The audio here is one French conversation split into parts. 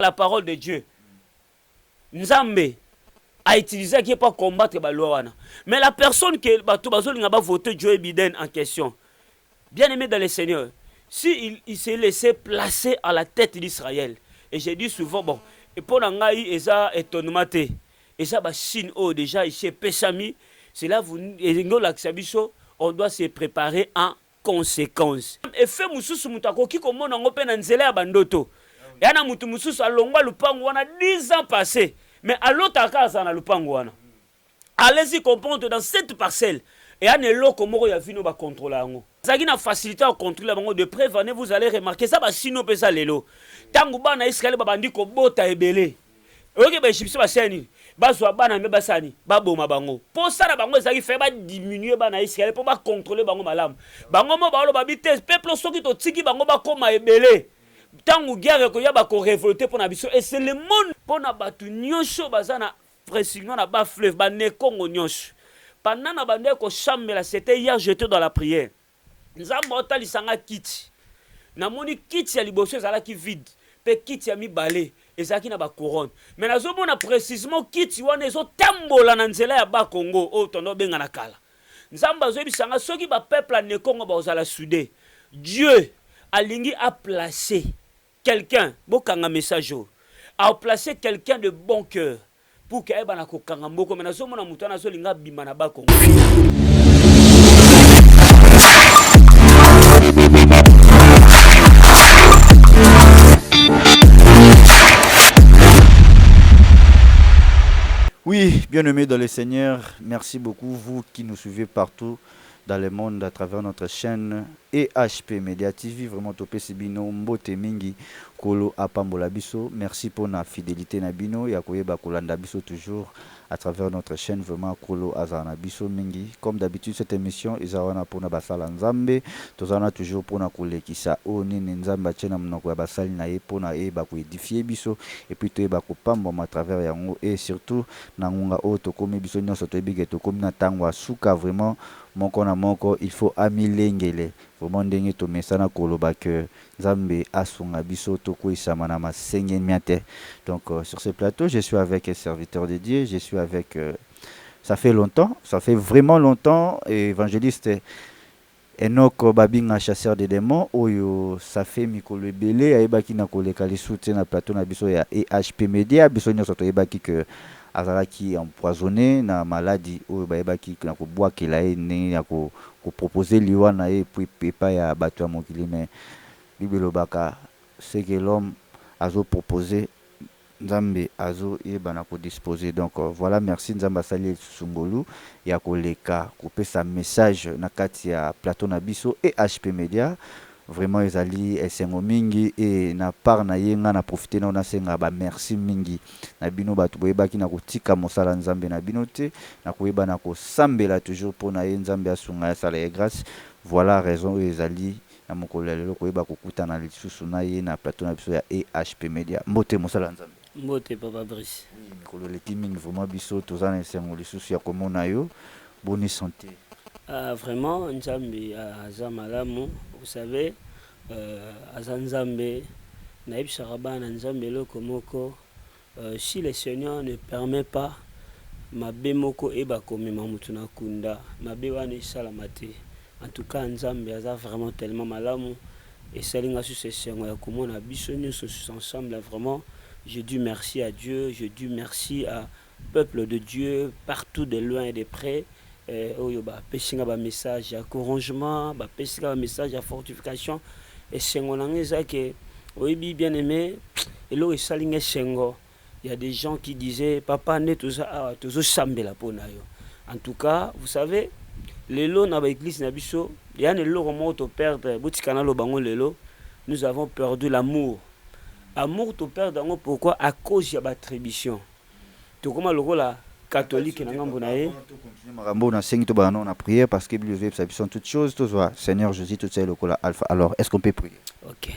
la parole de Dieu. Nzambe a utilisé qui pour combattre la loi. Mais la personne qui a voté Joe Biden en question, bien aimé dans le Seigneur, si il s'est laissé placer à la tête d'Israël, et j'ai dit souvent, bon, et pour l'angaï, et ça étonnement, et ça, Chine, oh, déjà, ici, Peshami, c'est là, on doit se préparer en conséquence. Et fait Moussous Moutako, qui commande en open en zélé à Bandoto. Et ana mutu mususu alongwa lupango wana 10 ans passés. Mais à l'autre casa na lupango wana. Allez-y comprendre dans cette parcelle. Et ane loko moko ya vino ba contrôler yango. Zaki na facilité à contrôler bango de près venez vous allez remarquer ça ba sino pesa lelo. Tangu bana Israël ba bandi ko bota ebele. Oke ba Égypte ba seni. Bazwa bana me basani ba boma bango. Pour ça na bango zaki fait ba diminuer bana Israël pour ba contrôler bango malamu. Bango mo ba lo ba bite peuple soki to tiki bango ba koma ebele. Tangu guerre ko yaba ko révolter pour na biso et c'est le monde pour na batu nyonso bazana précisément na ba fleuve ba ne Congo nyonso pendant na bande ko chambela c'était hier j'étais dans la prière nzambo otali sanga kiti na moni kiti ya liboso ezala ki vide pe kiti ya mibale ezaki na ba couronne mais nazo mona précisément kiti wana ezo tambola na nzela ya ba Congo o tondo benga na kala nzambo azo bisanga soki ba peuple ne Congo ba ozala soudé Dieu alingi a placé quelqu'un, bokanga message, a placé quelqu'un de bon cœur pour que eba na kokanga mboko mais nazo mona mutana zo linga bimana ba Congo. Oui, bien-aimés dans le Seigneur, merci beaucoup vous qui nous suivez partout dans le monde à travers notre chaîne EHP Media TV. Vraiment, topé Sibino, Mbote Mingi, Kolo Apambola Biso. Merci pour la fidélité Nabino. Yakoyeba Kolanda Biso toujours à travers notre chaîne. Vraiment, Kolo Azana Biso Mingi. Comme d'habitude, cette émission, Isawana pour Nabasala Nzambe. Tozana toujours pour Nakole Kisa Oni Nzamba Chena Mnoko Basali Nae pour Nae Bako édifier Biso. Et puis, Toeba Kopambo à travers Yango. Et surtout, Nangunga Oto Kome Biso Nyoso Toebi Tokomi Natangwa Suka. Vraiment, moko na moko il faut amilengele vraiment ndenge to mesana koloba que Nzambe asunga biso to ko isamana masenge miate. Donc sur ce plateau je suis avec un serviteur de Dieu, je suis avec ça fait longtemps, ça fait vraiment longtemps, évangéliste Enoch Babinga chasseur de démons oyo ça fait mikolo ebele ayebaki na koleka lisute na plateau na biso ya EHP Media biso nyoso to yebaki que azalaki empoisonné na maladie oyo bayebaki na kobwakela ye ndenge ya proposer liwa na ye epa ya bato ya mokili mais Bible elobaka ce que l'homme azo proposer Nzambe azo yeba na kodisposer. Donc voilà, merci Nzambe asali sungolu ya koleka kopesa message na kati ya plateau na biso EHP Media. Vraiment ezali esengo mingi et na part na yenga na profiter na senga ba merci mingi na bino batu boyebaki na kotika mosala Nzambe na bino te na koyeba na kosambela toujours pour na Nzambe asunga sala ya grâce. Voilà raison ezali na mokolo lelo koyeba kokuta na lisusu na ye na plateau na biso ya EHP Media. Mbote mosala Nzambe. Mbote Papa Brice. Mokolo leki mingi vraiment biso tozana esengo lisusu ya komona yo. Bonne santé. Vraiment, Nzambe azamalamu, vous savez, Azanzambe, Naïb Sarabana, Nzambe loko moko, si le Seigneur ne permet pas, ma moko eba komi mamutuna kunda, ma wane salamate. En tout cas, Nzambe aza vraiment tellement malamu, et salinga sur ce Seigneur, comment on a bisogné ensemble, vraiment, je dis merci à Dieu, je dis merci à peuple de Dieu, partout de loin et de près. Oyo ba pesinga ba message ya corrangement ba pesinga ba message ya fortification et sengo nangeza que oyebi bien aimé elo esalinga sengo. Il y a des gens qui disaient papa ne tout ça tozo sambela pona yo. En tout cas, vous savez, lelo na ba église na biso ya ne lo mo to perdre butikana lo bango lelo, nous avons perdu l'amour. Amour to perdre ngo pourquoi à cause ya ba attribution. To comment le rôle catholique na ngambo na ye marambo na sengi to bana na prière parce que Bible ça sont toutes choses tout ça Seigneur Jésus tout ça le cola alpha. Alors est-ce qu'on peut prier? OK.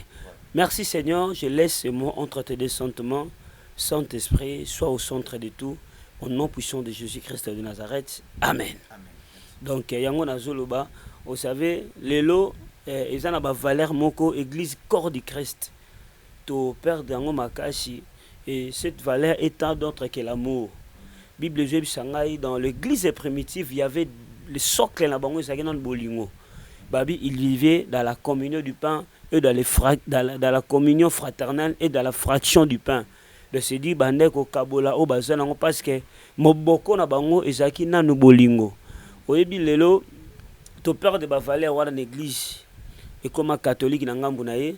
Merci Seigneur, je laisse ce mot entre tes deux sentiments. Saint-Esprit, sois au centre de tout au nom puissant de Jésus-Christ de Nazareth. Amen. Amen. Donc yango na zoloba, vous savez, lelo ezana ba valeur moko église corps du Christ. To perdre yango makasi Et cette valeur est tant d'autre que l'amour. Bible Jésus Sangai, dans l'église primitive, il y avait le socle na bango dans le bolingo. Babi, il vivait dans la communion du pain et dans la communion fraternelle et dans la fraction du pain. De se dire bande ko kabola o bazana parce que moboko na bango ezaki nanu bolingo. Oyebi lelo to peur de ba valeur wana l'église. Et comme catholique na ngambu na ye,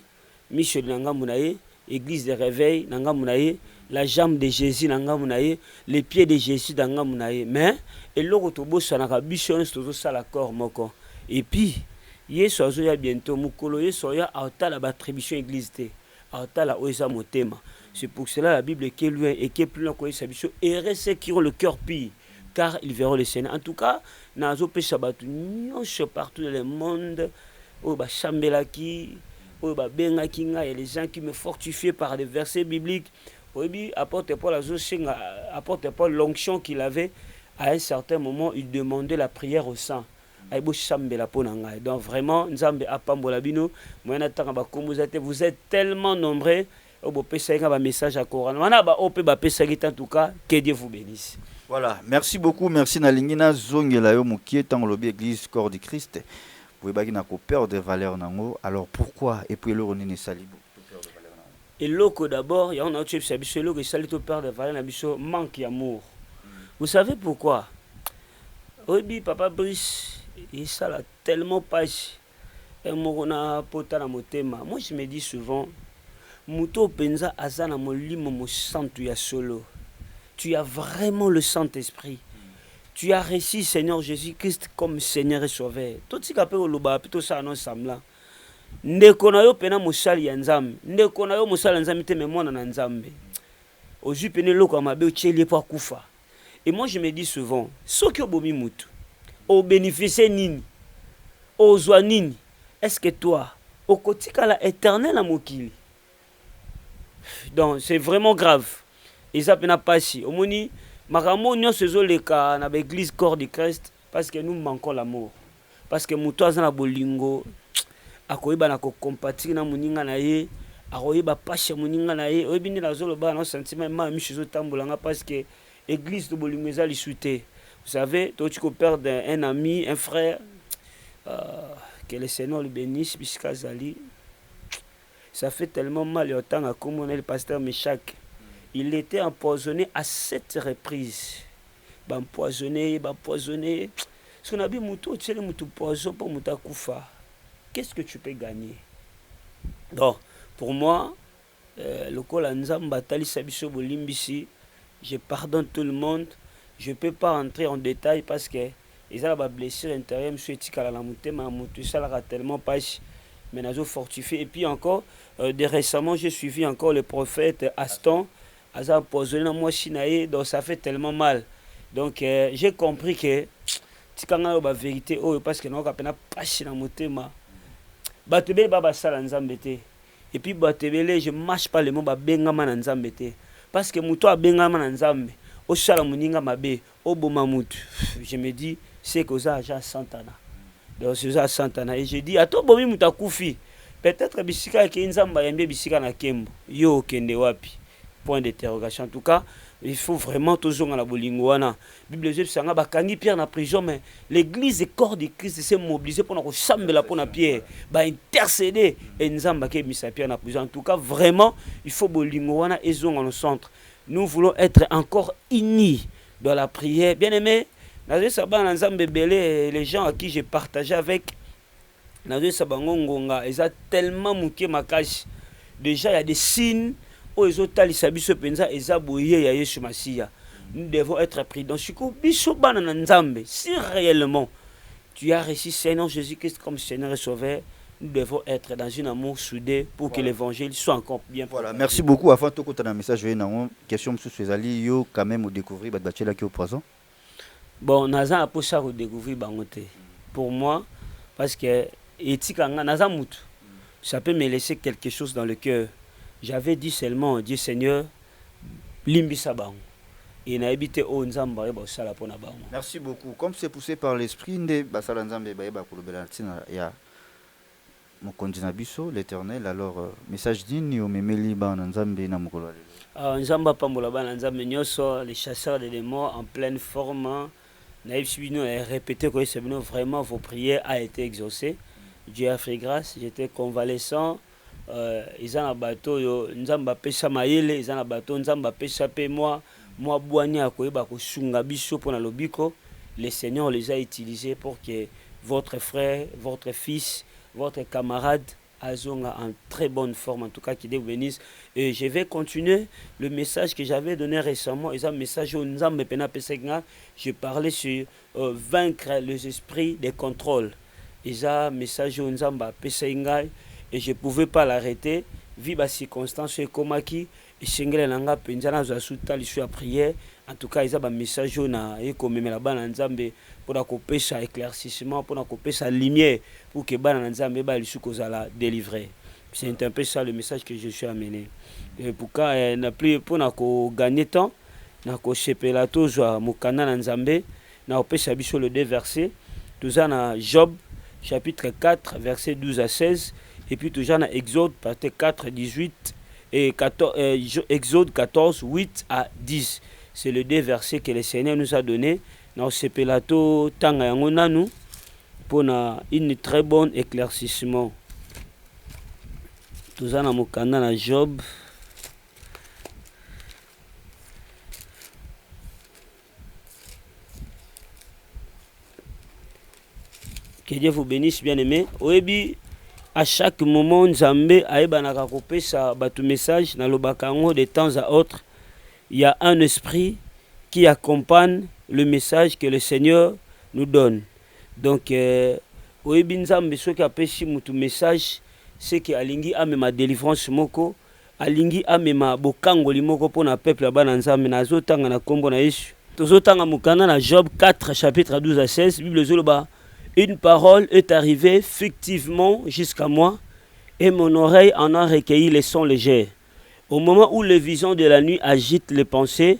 Michel na ngambu na ye, église de réveil na ngambu na ye, la jambe de Jésus na ngambu na ye, les pieds de Jésus na ngambu na ye. Mais eloko to bosa na biso nso ça l'accord moko. Et puis Yesu azoya bientôt mukolo Yesu ya aotala l'attribution église te. Aotala oisa motema. C'est pour cela la Bible qui est loin et qui est plus loin que sa biso. Heureux ceux qui ont le cœur pur, car ils verront le Seigneur. En tout cas, nazo pe sabatu nyonso partout dans le monde. Oh ba chambelaki, oh ba bengaki nga, il y a les gens qui me fortifient par des versets bibliques. Oui, apporte Paul apporte Paul l'onction qu'il avait à un certain moment, il demandait la prière au sang. Donc vraiment, vous êtes tellement nombreux. Message à Coran. En tout cas, que Dieu vous bénisse. Voilà, merci beaucoup. Merci Nalingina Zongela yo mukie dans lobby église corps du Christ. Vous voyez na ko peur de valeur nango. Alors pourquoi et puis le ronini salibo peur de valeur nango. Et l'oko d'abord, il y a un autre chose que salito peur de valeur nabiso manque d'amour. Vous savez pourquoi? Oui, papa Brice, et ça là tellement page. Et moi je me dis souvent, Muto penza azana molimo mo santu ya solo. Tu as vraiment le Saint-Esprit. Tu as reçu Seigneur Jésus-Christ comme Seigneur et Sauveur. Tout ce qui au loba plutôt ça non samla. Ndeko na yo pena mosali ya nzambe. Ndeko na yo mosali ya nzambe te me mwana na nzambe. Ozu pene loko mabe ocheli pa kufa. Et moi je me dis souvent, soki obomi mutu, o bénéficier nini? O zwa nini? Est-ce que toi, au kotika la éternel amokili? Donc c'est vraiment grave. Et ça peut pas si. Au moni, makambo nyonso ezoleka na l'église corps du Christ parce que nous manquons l'amour. Parce que mutu azana bolingo akoyeba na ko compatir na muninga na ye, akoyeba pashe muninga na ye, oyebini na zoloba na sentiment ma michizo tambolanga parce que église de bolingo ezali souté. Vous savez, toi tu peux perdre un ami, un frère, que le Seigneur le bénisse puisqu'à Zali. Ça fait tellement mal au temps à comme on est le pasteur Meshach. Il était empoisonné à 7 reprises. Empoisonné. Ce qu'on a dit, tu es poison pour Moutakufa. Qu'est-ce que tu peux gagner? Donc, pour moi, le Kolanzam Batali Sabiso Bolimbisi, je pardonne tout le monde. Je ne peux pas entrer en détail parce que ils ont des blessures intérieures. Je suis tellement pas. Mais nous avons fortifié. Et puis encore, récemment, j'ai suivi encore le prophète Aston. Ils ont empoisonné moi Chinaï, donc ça fait tellement mal. Donc j'ai compris que si on a la vérité, parce que nous avons pas de motema. Batebele baba sala nzambete. Et puis batebele, je marche pas le mot bengama na nzambete. Parce que muto a bengama na nzambe. Au sala muninga mabe, au bomamut. Je me dis, c'est que ça a Santana. Donc c'est ça Santana. Et je dis, à toi bomi mutakufi. Peut-être bisika ke nzamba yambe bisika na kembo. Yo kende wapi. Point d'interrogation. En tout cas, il faut vraiment toujours dans la bolingoana. Bible dit que bakangi Pierre na prison, mais l'église et corps de Christ s'est mobilisé pour nous chambela pour na Pierre, intercéder et nzamba ke misa Pierre na prison. En tout cas, vraiment, il faut bolingoana et zong dans le centre. Nous voulons être encore unis dans la prière. Bien aimé, les gens à qui j'ai partagé avec, ils ont tellement mouké ma cache. Déjà, il y a des signes. Nous devons être prudents. Si réellement tu as reçu Seigneur Jésus-Christ comme Seigneur et Sauveur, nous devons être dans un amour soudé pour que l'évangile soit encore bien. Voilà, merci beaucoup. Avant de te un message, j'ai une question sur Suzali. Yo quand même découvrir Batbachela qui est au présent. Bon, Nazan a pour ça redécouvrir Bangote. Pour moi, parce que ça peut me laisser quelque chose dans le cœur. J'avais dit seulement, Dieu Seigneur, limbi sabang. Et n'a habité au Nzamba et Bassala pour Nabang. Merci beaucoup. Comme c'est poussé par l'esprit, de Bassala Nzamba et Bakoulobelatina, ya mokonzi na biso l'Éternel. Alors message nini omemeli bana nzambe na mokolo lelo? Nzamba pambola bana nzambe nyonso, les chasseurs de démons en pleine forme. Naïf Bino a répété que c'est vraiment vos prières a été exaucées. Dieu a fait grâce. J'étais convalescent. Ils ont un bateau. Nzamba pesa maïle. Ils ont un bateau. Nzamba pesa pe moi boigné à quoi bako sunga biso pour na lobiko. Le Seigneur les a utilisés pour que votre frère, votre fils, votre camarade Azonga en très bonne forme, en tout cas qui Dieu vous bénisse. Et je vais continuer le message que j'avais donné récemment. Et ça, message au Nzambe Pena Pesenga, je parlais sur vaincre les esprits des contrôles. Et ça, message au Nzambe Pesenga, et je ne pouvais pas l'arrêter. Vu la circonstance et comme qui, et Sengele Nanga Penzana Zasuta, je suis à prière. En tout cas, il y a un message na et comme la bana Nzambe pour couper sa éclaircissement, pour couper sa lumière, pour que bana Nzambe ba lui kozala délivrer. C'est un peu ça le message que je suis amené. Et pourquoi n'a plus pour gagner temps, na ko chepela tozwa mukana Nzambe, na opesa biso le 2 versets, toujours na Job chapitre 4 versets 12 à 16 et puis toujours na Exode partie 4 18 et 14 Exode 14 8 à 10. C'est le 2 versets que le Seigneur nous a donné. Dans ce pelato, tanga yango nanu pour une très bonne éclaircissement. Tout ça dans mon canal à Job. Que Dieu vous bénisse, bien-aimés. Oebi, à chaque moment, Nzambe aïbanaka kopesa batu message na lobakango de temps à autre. Il y a un esprit qui accompagne le message que le Seigneur nous donne. Donc, oyebi nzambe soki apesi mutu message, c'est que alingi amema délivrance moko, alingi amema bokangoli moko pona peuple bana nzambe na zotanga na kombo na Yesu. Tozotanga mukana na Job 4 chapitre 12 à 16, Bible zoloba, une parole est arrivée fictivement jusqu'à moi et mon oreille en a recueilli les sons légers. Au moment où les visions de la nuit agitent les pensées,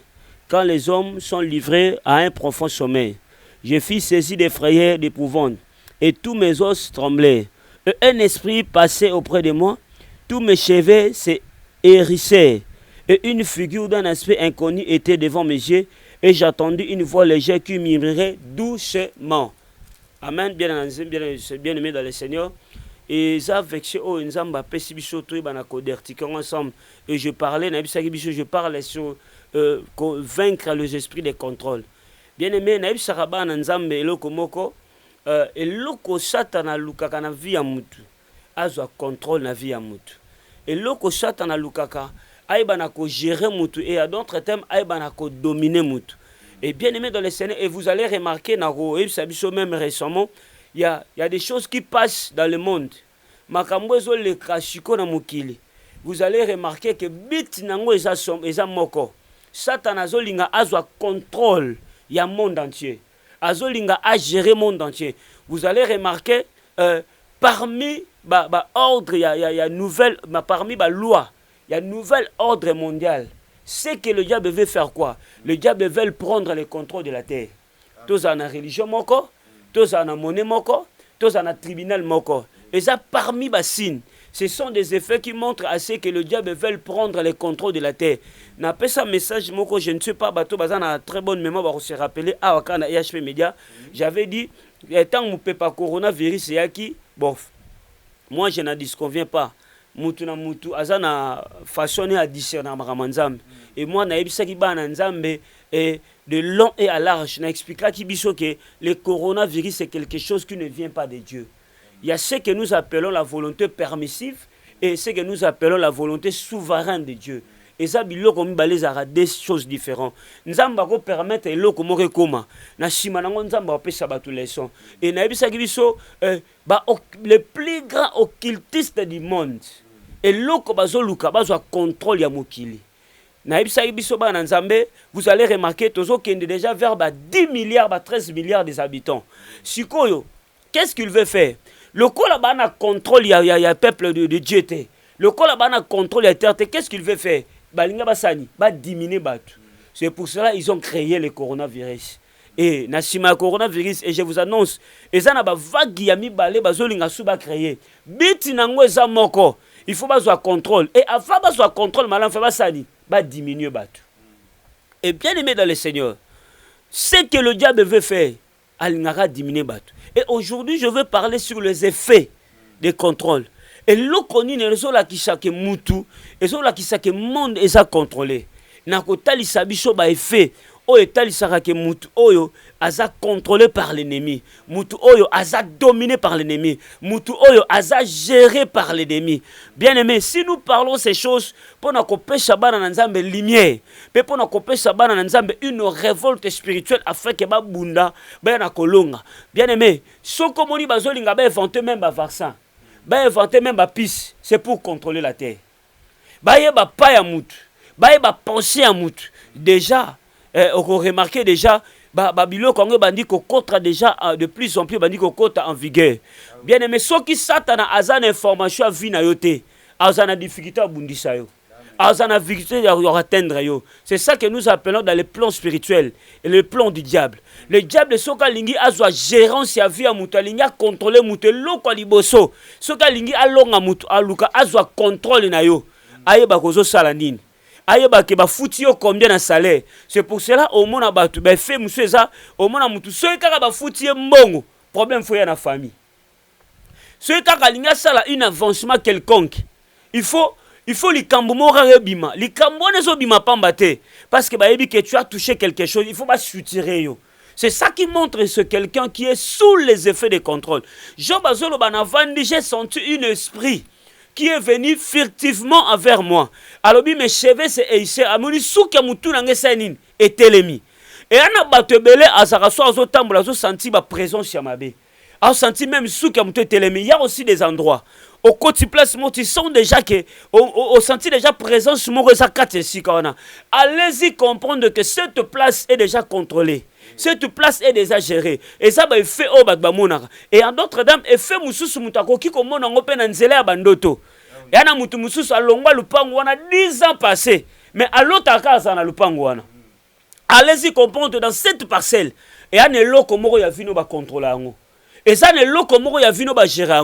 quand les hommes sont livrés à un profond sommeil, je fus saisi d'effrayeur, d'épouvante, et tous mes os tremblaient. Et un esprit passait auprès de moi, tous mes cheveux se hérissaient, et une figure d'un aspect inconnu était devant mes yeux, et j'attendis une voix légère qui murmurait doucement. Amen, bien aimé dans le Seigneur. Et ça vexé oh nzamba pesi biso to bana ko dertiquer ensemble et je parlais na bisaki biso je parlais sur vaincre les esprits des contrôles. Bien aimé na bisaka bana nzambe eloko moko eloko satana lukaka na vie ya mutu azwa contrôle na vie ya mutu. Eloko satana lukaka aibana ko gérer mutu et à d'autres termes aibana ko dominer mutu. Et bien aimé dans le Seigneur et vous allez remarquer na ko et ça biso même récemment il y a des choses qui passent dans le monde. Vous allez remarquer que bit nango eza moko. Satan azolinga azwa contrôle ya monde entier. Azolinga a gérer monde entier. Vous allez remarquer parmi ordre ya nouvelle parmi loi, il y a nouvel ordre mondial. C'est que le diable veut faire quoi? Le diable veut prendre le contrôle de la terre. Tous en religion moko, tous en monnaie moko, tous en tribunal moko. Et ça parmi les signes, ce sont des effets qui montrent assez que le diable veut prendre le contrôle de la terre. N'a pas ça message moko, je ne sais pas bateau bazan a très bonne mémoire pour se rappeler à Wakana IHP Media. J'avais dit tant mon pas coronavirus et qui bof. Moi je n'en disconviens pas. Mutu na mutu azana façonné à discerner maramanzam. Et moi na ebisa ki ba na nzambe et de long et à large, n'a expliqué que le coronavirus est quelque chose qui ne vient pas de Dieu. Il y a ce que nous appelons la volonté permissive et ce que nous appelons la volonté souveraine de Dieu. Et ça, il des choses différentes. Nous allons permettre de faire comme na shima nango nzamba opesa batu leçon. Et na ebisa ki biso le plus grand occultiste du monde. Et loko bazoluka bazwa contrôle ya mokili. Vous allez remarquer qu'il est déjà vers 10 milliards, 13 milliards des habitants. Sikoyo, qu'est-ce qu'il veut faire? Le Kolabana contrôle, il y a peuple de Dieu. Le Kolabana contrôle la terre. Qu'est-ce qu'il veut faire? Balinga Basani, va diminuer Batu. C'est pour cela qu'ils ont créé le coronavirus. et na sima ya coronavirus, et je vous annonce eza na ba vague ya mibale bazolinga su ba créer biti nango eza moko, il faut bazwa contrôle, et avant bazwa contrôle malam fa basali ba diminuer bato. Et bien aimé dans le Seigneur, ce que le diable veut faire, alingara diminuer bato. Et aujourd'hui je veux parler sur les effets des contrôles. Et l'okoni ne rezo la kisake mutu, rezo la kisake monde eza contrôlé. Na kotali sabiso ba effet o etali sarake mutu oyo aza contrôlé par l'ennemi, mutu oyo aza dominé par l'ennemi, mutu oyo aza géré par l'ennemi. Bien aimé, si nous parlons ces choses pour na kopesha bana na nzambe lumière, pe pour na kopesha bana na nzambe une révolte spirituelle afin que ba bunda ba na kolonga. Bien aimé, soko moni bazolinga ba inventer même ba vaccin, ba inventer même ba pisse, c'est pour contrôler la terre. Ba yeba pa ya mutu, ba yeba penser à mutu. Déjà on remarque déjà Babylone Congo bandi ko contre déjà de plus en plus bandi ko en vigueur. Bien aimé, ceux qui satana azan information vina yote, azana difficulté à bundisa yo. Azana difficulté à atteindre yo. C'est ça que nous appelons dans les plans spirituels et le plan du diable. Le diable soka lingi azwa gérance ya vie à mutu, lingi a contrôler mutu loko liboso. Soka lingi alonga mutu aluka azwa contrôle na yo. Aye bakozo sala nini. Ayeba ke ba futi yo combien na salaire. C'est pour cela au mona batu ba fait monsieur ça au mona mutu so kaka ba futi mbongo problème faut ya na famille. So kaka linga sala une avancement quelconque. Il faut likambo mora rebima. Likambo nezo bima pambate parce que ba yebi que tu as touché quelque chose, il faut pas soutirer yo. C'est ça qui montre ce quelqu'un qui est sous les effets de contrôle. Job azolo banavandi, j'ai senti un esprit qui est venu furtivement envers moi. Alors, mes cheveux se haïssent. Amoni souka mutu nange sanin et telemi. Et ana batebele azaraso azo tambola azo senti ba présence ya mabe. A senti même souka mutu telemi. Il y a aussi des endroits au côté place moti sont déjà que au senti déjà présence mo za kate sikona. Allez-y comprendre que cette place est déjà contrôlée. Cette place est déjà gérée. Et ça va fait au Bagbamonara. Et en d'autres dames, et fait Moussus Moutako qui comme on a open en zélé à Bandoto. Et en a Moutou Moussus à Longwa Lupanguana 10 ans passés. Mais à l'autre cas, on a Lupanguana. Allez-y comprendre dans cette parcelle. Et en est là comme on y a vu nos contrôler. Et ça n'est là comme on y a vu nos gérer.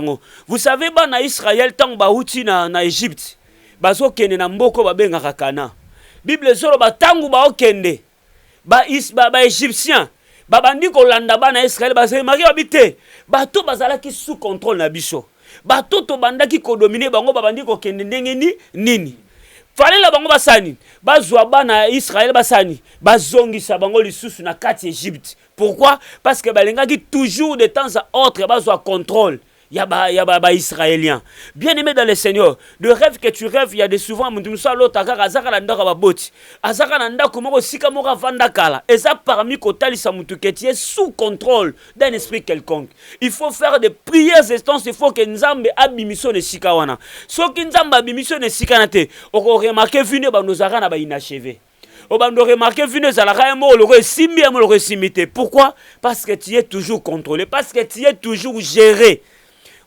Vous savez, na Israël, tant Baouti na Égypte. Bazo kene na mboko babenga rakana. Bible zoro batangu ba okende. Ba égyptien bandi ko landa bana Israël bazali mari habité bato bazala ki sous contrôle na biso bato to banda ki ko dominer bango bandi ko kende ndenge nini fallait la bango basani bazwa bana Israël basani bazongisa bango lisusu na kati Égypte. Pourquoi? Parce que balenga ki toujours de temps à autre bazwa contrôle. Il y a Israélien. Bien aimé dans le Seigneur, le rêve que tu rêves, il y a des souvent, tu sais, l'autre, azaka nanda kababoti, azaka nanda kumoko sika mora vanda kala. Et ça parmi kotali samutu que tu es sous contrôle d'un esprit quelconque. Il faut faire des prières instances, il faut que nzambe abimiso ne sika wana. So ki nzambe abimiso ne sika nate, oko remarquer vine ba nozara na ba inachevé. On va remarquer pourquoi? Parce que tu es toujours contrôlé, parce que tu es toujours géré.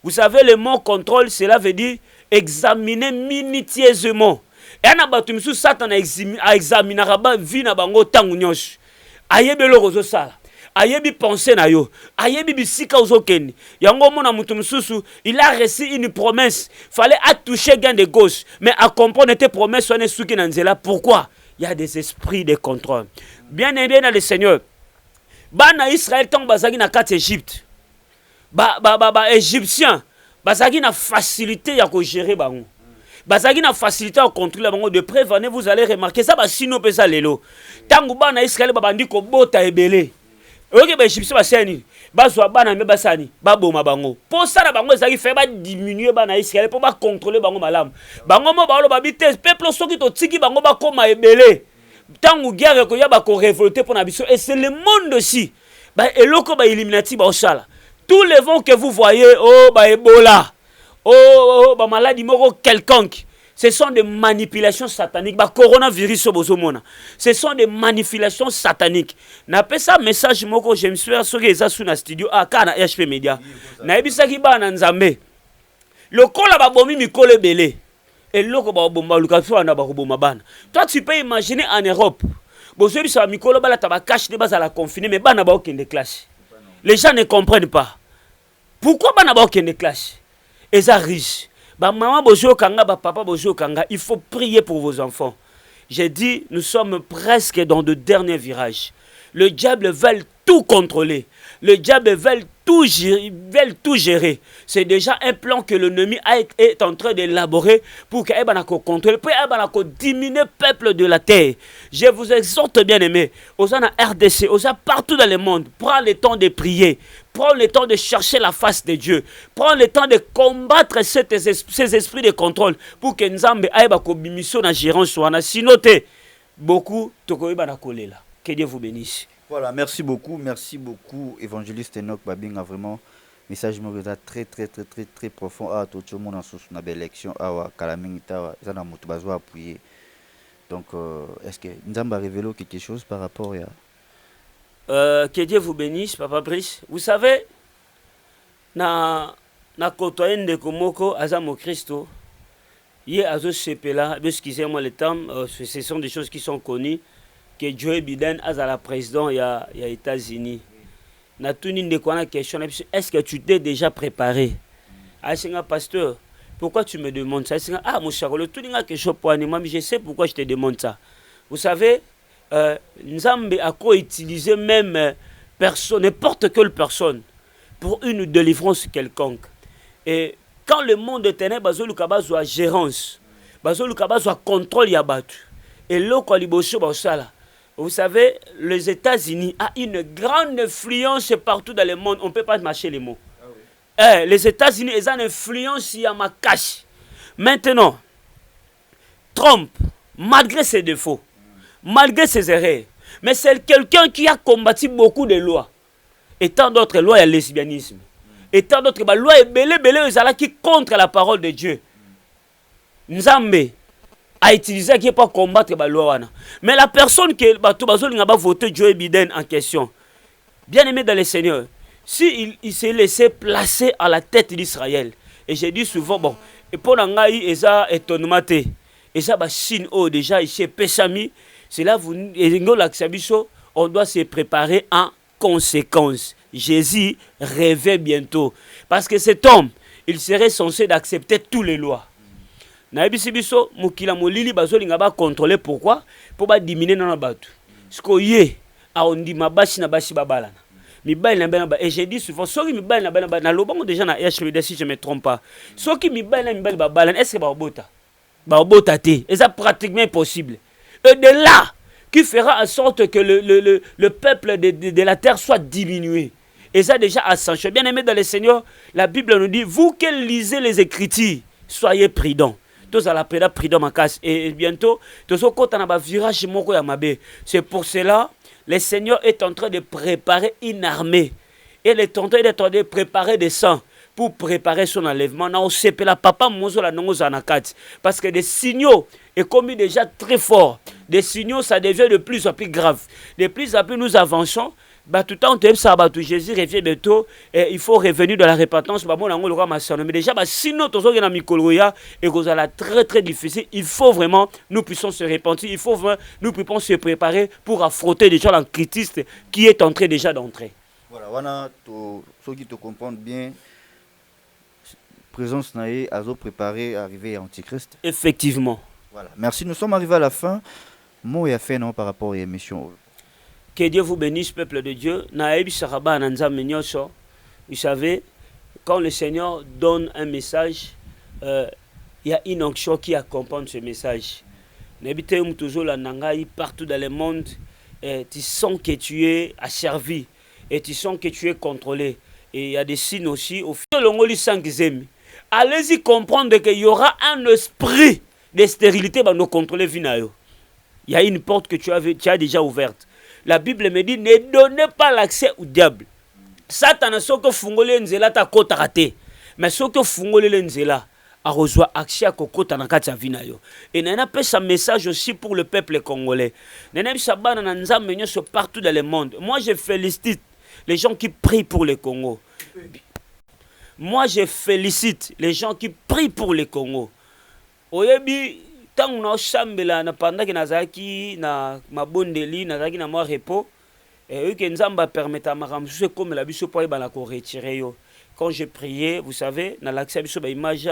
Vous savez, le mot contrôle, cela veut dire examiner minutieusement. Et on a battu Satan à examiner la vie na bango tangu nyos. Ayebe lo rozo sala. Ayebi penser na yo. Ayebi bisika ozokeni. Yango mona mutu mususu, il a reçu une promesse. Fallait attoucher gain de gauche, mais à comprendre tes promesses on est souki na nzela. Pourquoi? Il y a des esprits de contrôle. Bien aimé dans le Seigneur. Bana Israël tant bazagi na kat Égypte. Égyptien bazagi na facilité ya ko gérer bango. Bazagi na facilité à contrôler bango de prévenir, vous allez remarquer ça ba sino pesa lelo. Tangu bana Israël babandi ko bota ebele. Ok ba Égyptien basani. Bazwa bana me basani, baboma bango. Pour ça bango ezagi fait ba diminuer bana Israël pour ba contrôler bango malam. Bango mo ba lo babite peuple soki to tiki bango ba koma ebele. Tangu guerre ko ya ba ko révolter pour na biso et c'est le monde aussi. Ba eloko ba illuminati ba osala. Tous les vents que vous voyez, oh, bah, Ebola, oh, bah, maladie moro quelconque, ce sont des manipulations sataniques. Bah, coronavirus, ce sont des manipulations sataniques. N'a pas ça message moko, je me suis assuré que ça sous la studio, ah, kana HP Media. N'a pas ça qui va en Nzambe. Le col a bomi mi col belé. Et l'autre ba bomba, le café a ba bomba ban. Toi, tu peux imaginer en Europe. Bozobi sa mikolo bala taba cache de base à la confiné mais bana ba okende classe. Les gens ne comprennent pas. Pourquoi bana ba okende classe? Eza riche. Ba maman bozo kanga ba papa bozo kanga, il faut prier pour vos enfants. J'ai dit nous sommes presque dans de derniers virages. Le diable veut tout contrôler. Le diable veut tout gérer. C'est déjà un plan que l'ennemi est en train d'élaborer pour qu'il contrôle, pour diminuer le peuple de la terre. Je vous exhorte, bien aimé, aux gens en RDC, aux gens partout dans le monde, prends le temps de prier, prends le temps de chercher la face de Dieu, prends le temps de combattre ces esprits de contrôle pour que Nzambe aille mission na gérance wana. Sinon, beaucoup que Dieu vous bénisse. Voilà, merci beaucoup, évangéliste Enoch Babinga, vraiment, message très très profond. Ah, tout le monde en sous une belle élection, ah, Kalamingita, ça n'a pas besoin d'appuyer. Donc, est-ce que nous avons révélé quelque chose par rapport à... Que Dieu vous bénisse, Papa Brice. Vous savez, na côtoyé de Komoko, Azamo Christo, hier, Azo Sepela, excusez-moi le terme, ce sont des choses qui sont connues. Que Joe Biden a la président il y a États-Unis. Na tuni de quoi la question, est-ce que tu t'es déjà préparé? Ah c'est un pasteur. Pourquoi tu me demandes ça? Ah mon cher, le tout n'est que je pour moi, mais je sais pourquoi je te demande ça. Vous savez, Nzambe a quoi utiliser même personne, n'importe quelle personne pour une délivrance quelconque. Et quand le monde de ténèbres bazolu kabazo a gérance, bazolu kabazo a contrôle yabatu. Et l'eau liboso basala. Vous savez, les États-Unis ont une grande influence partout dans le monde. On ne peut pas marcher les mots. Ah oui. Les États-Unis ont une influence sur ma cache. Maintenant, Trump, malgré ses défauts, malgré ses erreurs, mais c'est quelqu'un qui a combattu beaucoup de lois. Et tant d'autres lois, il y a le lesbianisme. Et tant d'autres lois, qui contre la parole de Dieu. Nzambe a utilisé qui pour combattre la loi. Mais la personne qui a voté Joe Biden en question, bien aimé dans le Seigneur, si il s'est laissé placer à la tête d'Israël, et j'ai dit souvent, bon, et pour l'angaï, et ça étonnement, et ça, Chine, oh, déjà, ici, Peshami, c'est là, on doit se préparer en conséquence. Jésus rêvait bientôt. Parce que cet homme, il serait censé d'accepter toutes les lois. Naibisi biso mukila molili bazolinga ba contrôler pourquoi pour ba diminuer na batu siko ye a ondi mabashi na bashi babalana mibali na bana ba et j'ai dit souvent soki mibali na bana na lobango déjà na HPD si je me trompe pas soki mibali na mibali babalana est-ce que ba bota té et ça pratiquement impossible et de là qui fera en sorte que le peuple de la terre soit diminué. Et ça déjà à Sancho. Bien aimé dans le Seigneur, la Bible nous dit vous qui lisez les Écritures, soyez prudents. Tous à la prudent ma casse et bientôt tous au côté na ba virage moko ya mabe. C'est pour cela le Seigneur est en train de préparer une armée et il est en train de préparer des sangs pour préparer son enlèvement. Na osepela papa mozo la nongo zanakati parce que des signaux est commis déjà très fort. Des signaux ça devient de plus en plus grave. De plus en plus nous avançons. Bah tout le temps Jésus revient bientôt et il faut revenir de la repentance mais déjà sinon et très très difficile. Il faut vraiment nous puissions se repentir, il faut vraiment nous puissions se préparer pour affronter déjà l'antichrist qui est en train déjà d'entrer. Voilà, ceux qui te comprennent bien, présence naïe a préparé à arriver à Antichrist. Effectivement. Voilà. Merci, nous sommes arrivés à la fin. Mot et fait non par rapport à l'émission. Que Dieu vous bénisse, peuple de Dieu. Vous savez, quand le Seigneur donne un message, il y a une onction qui accompagne ce message. Partout dans le monde, tu sens que tu es asservi et tu sens que tu es contrôlé. Et il y a des signes aussi. Au fil de allez-y comprendre qu'il y aura un esprit de stérilité dans nos contrôles. Il y a une porte que tu as déjà ouverte. La Bible me dit, ne donnez pas l'accès au diable. Satan a ce que fungole nzela ta kota raté. Mais ce que fungole nzela a reçu accès à kokota na kati ya vinayo. Et nana peut un message aussi pour le peuple congolais. Nana sabana na nzambe nyoso partout dans le monde. Moi je félicite les gens qui prient pour le Congo. Moi je félicite les gens qui prient pour le Congo. Oyebi tant na chambela na pendant que nazaki na mabondeli nazaki na moi repos et que nzamba permettre makamsu comme la biso pour ba ko retirer yo. Quand je priais, vous savez, na l'accès biso ba image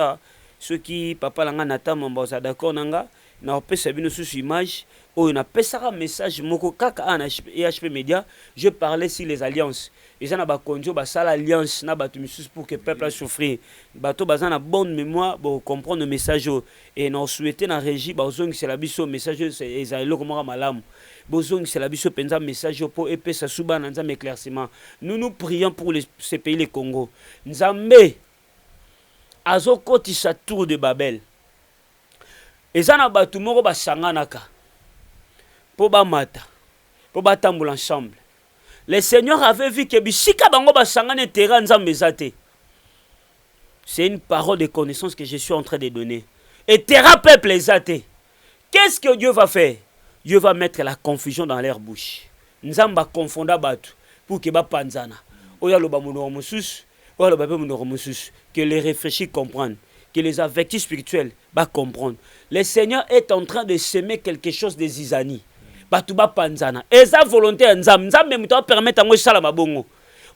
ceux qui papa langa natama mboza d'accord nanga na opesa bino sous image o na pesaka message moko kaka na HP Media, je parlais sur les alliances. Ils ont ba konjo ba sala alliance na batu misus pour que peuple a souffrir. Bato bazana bonne mémoire pour comprendre le message et nous souhaiter na régie ba ozong c'est la biso message c'est ezalo comme malamu. Bozong c'est la biso penza message pour epesa suba na nzambe éclaircissement. Nous prions pour ces pays le Congo. Nzambe azokotisa tour de Babel. Ezana batu moko basanganaka po bamata po batambola ensemble. Le Seigneur avait vu que bisika bango basangane terrain nzambe zate. C'est une parole de connaissance que je suis en train de donner. Et terrain peuple zate. Qu'est-ce que Dieu va faire? Dieu va mettre la confusion dans leur bouche. Nzamba confonda batu pour que ba panzana. Oya loba munoro musus, oya loba pe munoro musus, que les réfléchis comprennent, que les avertis spirituels va comprendre. Le Seigneur est en train de semer quelque chose de zizani. Batuba panzana. Et sa volonté nzambe, nzambe muto permettre ngo sala mabongo.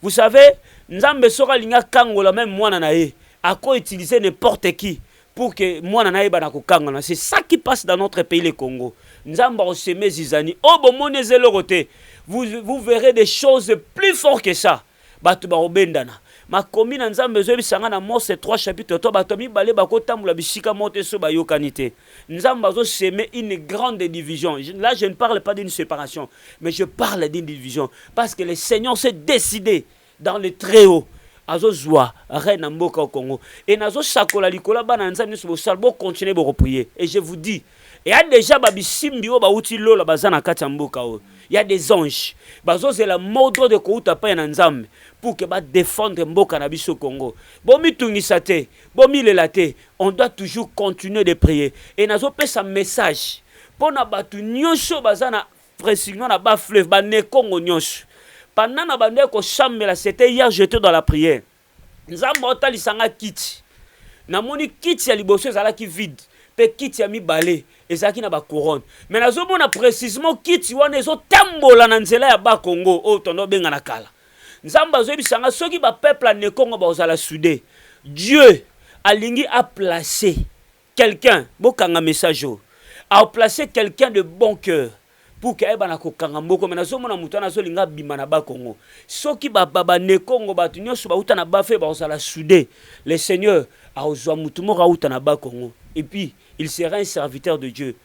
Vous savez, nzambe sora linga kangola même mwana na ye, ako utiliser n'importe qui pour que mwana na ye bana ko kangana. C'est ça qui passe dans notre pays le Congo. Nzamba o semer zizani. Oh bon monezelo roté. Vous verrez des choses plus fortes que ça. Batuba obendana. Ma commune nzambe zo bisanga na Mose 3 chapitre 3 batomi balé bako tamula bisika monte so ba yokanité. Nzamba zo semer une grande division. Là je ne parle pas d'une séparation, mais je parle d'une division parce que le Seigneur s'est décidé dans le très haut azo zwa reine mboka au Congo et nazo sakola likola bana nzambe so salbo continuer bo prier et je vous dis il y a déjà babisimbi o ba uti lola bazana kata mboka o. Il y a des anges. Bazo c'est la mode de kouta pa na nzambe pour que ba défendre mboka na biso Congo. Bomi tungisate, bomi lelate, on doit toujours continuer de prier et nazo pesa message pour na batu nyonso bazana précisément na ba fleuve ba ne Congo nyonso. Pendant na bande ko chambela c'était hier j'étais dans la prière. Nzambe otalisanga kiti. Na moni kiti ya liboso zala ki vide. Pe kiti ya mibale ezaki na ba couronne. Mais nazomona précisément kiti wana ezo tambola na nzela ya ba Congo o tondo benga na kala. Nzamba zo bisanga soki ba peuple ne Congo ba ozala soudé. Dieu alingi a placé quelqu'un, bokanga message a placé quelqu'un de bon cœur pour que eba ko kanga mboko mais nazomona mutu na zo linga bima na ba Congo. Soki ba ne Congo ba tunyoso ba uta na ba fe ba ozala soudé. Le Seigneur a ozwa mutu mo ra uta na ba Congo. Et puis il sera un serviteur de Dieu.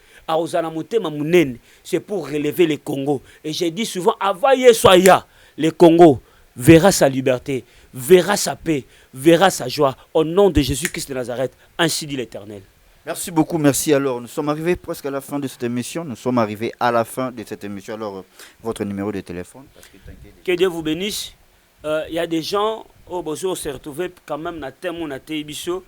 C'est pour relever le Congo. Et j'ai dit souvent, avant Yesoya, le Congo verra sa liberté, verra sa paix, verra sa joie. Au nom de Jésus-Christ de Nazareth, ainsi dit l'Éternel. Merci beaucoup, merci. Alors, nous sommes arrivés presque à la fin de cette émission. Nous sommes arrivés à la fin de cette émission. Alors, votre numéro de téléphone. Que Dieu vous bénisse. Il y a des gens, au besoin, on s'est retrouvés quand même dans le thème, on a été biso.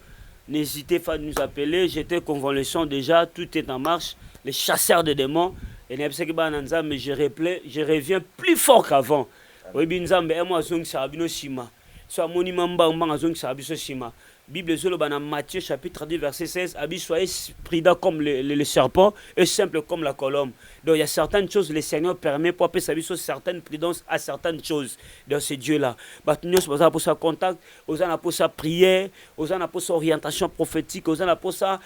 N'hésitez pas à nous appeler. J'étais convalescent déjà. Tout est en marche. Les chasseurs de démons. Et mais je reviens plus fort qu'avant. Oui, Binzambe, et moi, Zong Sarabino Shima. Soit Monimamba, Zong Sarabiso Shima. Bible dans Matthieu chapitre 2 verset 16. Abi soyez prudents comme le serpent et simple comme la colombe. Donc il y a certaines choses le Seigneur permet pour appeler sa vie sur certaines prudences à certaines choses dans ce Dieu là. Nous avons pour ça contact, nous avons pour ça prière, nous avons pour ça orientation prophétique, nous avons pour ça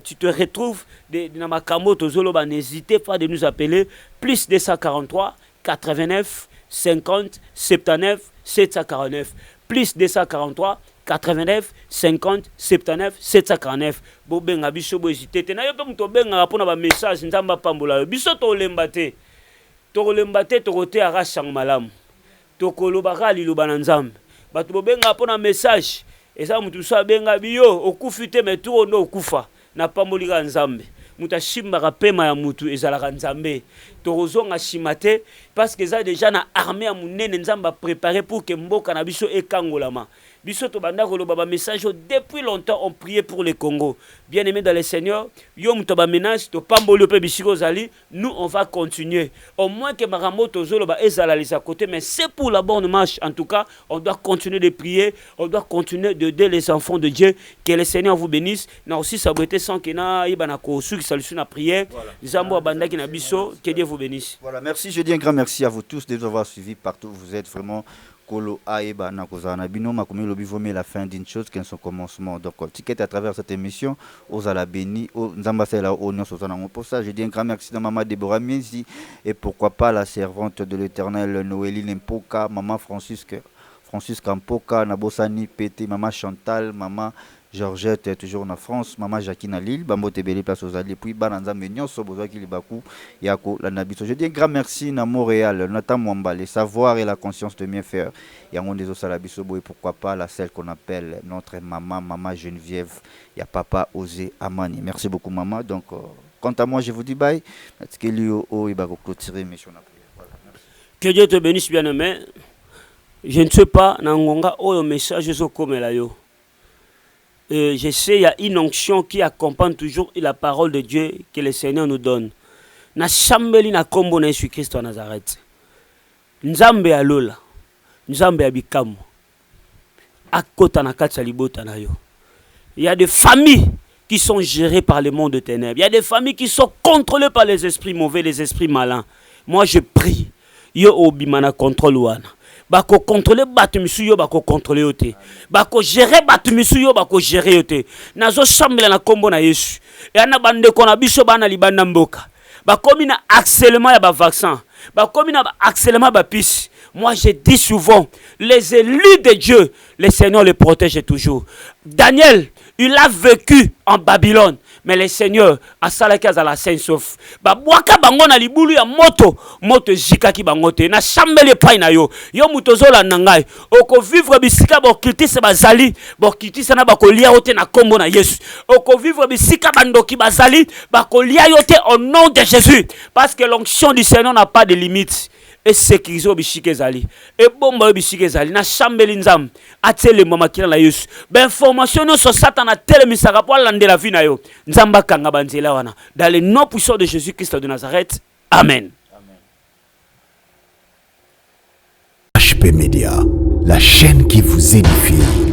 tu te retrouves dans ma camote aux zolo. N'hésitez pas de nous appeler plus 243 89 50 79 749 plus 243 89 50 79 749 bobenga biso bo hésiter te na yo pe muto benga pona ba message nzamba pambola biso to lembate to roté ara sang malam to koloba kali loba na nzambe bato bobenga pona message eza mutu so benga biyo okufite metu ono okufa na pambolika nzambe muta shimbaka pema ya mutu ezalaka nzambe torozonga shimate parce que ça déjà na armée ya munene nzamba préparé pour que mboka na biso ekangolama Biso to banda koloba ba message depuis longtemps on priait pour le Congo. Bien-aimé dans le Seigneur, yo muto ba menace to pambolo pe bisiko zali, nous on va continuer. Au moins que Maramoto zolo ba ezala les à côté, mais c'est pour la bonne marche. En tout cas, on doit continuer de prier, on doit continuer d'aider les enfants de Dieu. Que le Seigneur vous bénisse. Na aussi saboté sans que na ibana ko su qui salution na prière. Zambo abanda ki na biso, que Dieu vous bénisse. Voilà, merci, je dis un grand merci à vous tous de nous avoir suivis partout. Vous êtes vraiment Kolo Aeba Nakozana Bino Makoumi Lobi Vomi la fin d'une chose qu'est son commencement. Donc, ticket à travers cette émission, aux ala béni, aux ambassadeurs, aux Nions Sozana. Pour ça, je dis un grand merci à Maman Déborah Mienzi et pourquoi pas la servante de l'Éternel Noéline Mpoka, Maman Francis Mpoka, Nabosani Pété, Maman Chantal, Maman Georgette est toujours en France, Maman Jacqueline à Lille, Bambo Tebele place aux alliés, puis Bananza Mignon, Soboza Kilibakou, Yako, la Nabiso. Je dis un grand merci à Montréal, Nathan Mwamba, les savoirs et la conscience de bien faire. Yangon des Osalabisobo et pourquoi pas la celle qu'on appelle notre maman, Maman Geneviève, il y a Papa Osé Amani. Merci beaucoup, Maman. Donc, quant à moi, je vous dis bye. Que Dieu te bénisse, bien-aimé. Je ne sais pas, Nangonga, oh, message, je comme là, yo. Je sais, il y a une onction qui accompagne toujours la parole de Dieu que le Seigneur nous donne. Na chambeli na kombo na Jésus Christ à Nazareth. Nzambe alola. Nzambe abikamu. Akota na katsa libota na yo. Il y a des familles qui sont gérées par le monde de ténèbres. Il y a des familles qui sont contrôlées par les esprits mauvais, les esprits malins. Moi je prie. Yo obimana contrôle wana. Bako contrôler batu misu yo bako contrôler yote. Bako gérer batu misu yo bako gérer yote. Nazo chambela na kombo na Yesu. Et ana bande kona biso bana libanda mboka. Bakomi na accélément ya ba vaccin. Bakomi na accélément ba pisse. Moi je dis souvent, les élus de Dieu, le Seigneur les protège toujours. Daniel, il a vécu en Babylone. Mais le Seigneur a salaka za la saint sauf. Ba boaka bango na libulu ya moto zika ki bangote na chambele pai na yo. Yo mutozola nangai. Oko vivre bisika bo kitisa bazali, bo kitisa na bakolia yote na kombo na Yesu. Oko vivre bisika bandoki bazali, bakolia yote au nom de Jésus parce que l'onction du Seigneur n'a pas de limite. Et sécuriser bishike zali et bomba bishike zali na chambeli nzam atele mama kila la Yesu ba information no so Satan a telemisaka pour lande la vie na yo nzamba kanga banzela wana dans le nom puissant de Jésus-Christ de Nazareth. Amen. HP Media, la chaîne qui vous édifie.